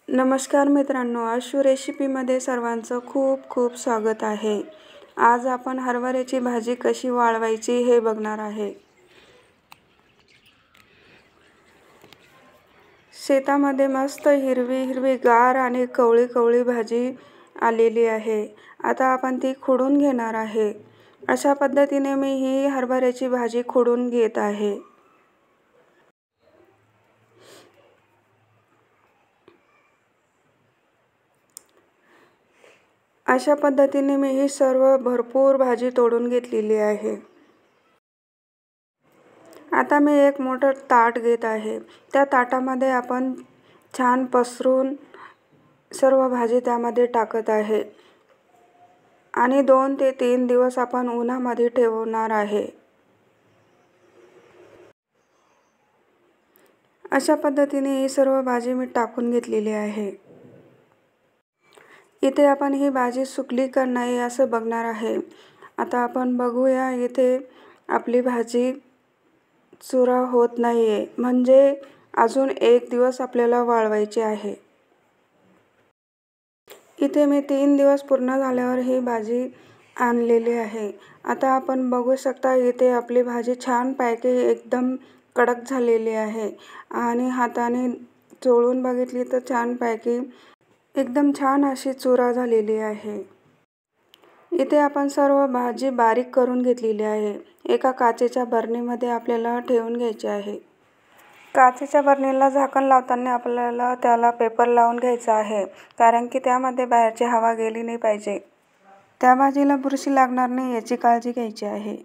नमस्कार मित्रांनो, आशू रेसिपीमध्ये सर्वांचं खूप खूप स्वागत आहे। आज आपण हरभऱ्याची भाजी कशी वाळवायची हे बघणार आहे। शेतामध्ये मस्त हिरवी गार आणि कवळी भाजी आलेली आहे। आता आपण ती खोडून घेणार आहे। अशा पद्धतीने मी ही हरभऱ्याची भाजी खोडून घेत आहे। अशा पद्धतीने मी ही सर्व भरपूर भाजी तोडून घेतलेली आहे। आता मी एक मोठं ताट घेत आहे। त्या ताटामध्ये आपण छान पसरून सर्व भाजी त्यामध्ये टाकत आहे आणि 2 ते 3 दिवस आपण उन्हामध्ये ठेवणार आहे। अशा पद्धतीने ही सर्व भाजी मी टाकून घेतलेली आहे। इथे आपण ही भाजी सुकली का नाही असं बघणार आहे। आता आपण बघूया, इथे आपली भाजी चुरा होत नाहीये, म्हणजे अजून 1 दिवस आपल्याला वाळवायची आहे। इथे मी 3 दिवस पूर्ण झाल्यावर ही भाजी आणलेली आहे। आता आपण बघू शकता, इथे आपली भाजी छान पैकी एकदम कडक झालेली आहे आणि हाताने चोळून बघितली तर छान पैकी एकदम छान अशी चुरा झालेली आहे। इथे आपण सर्व भाजी बारीक करून घेतलेली आहे। एका काचेच्या बरणीमध्ये आपल्याला ठेवून घ्यायची आहे। काचेच्या बरणीला झाकण लावताना आपल्याला त्याला पेपर लावून घ्यायचा आहे, कारण की त्यामध्ये बाहेरची हवा गेली नाही पाहिजे। त्या भाजीला बुरशी लागणार नाही याची काळजी घ्यायची आहे।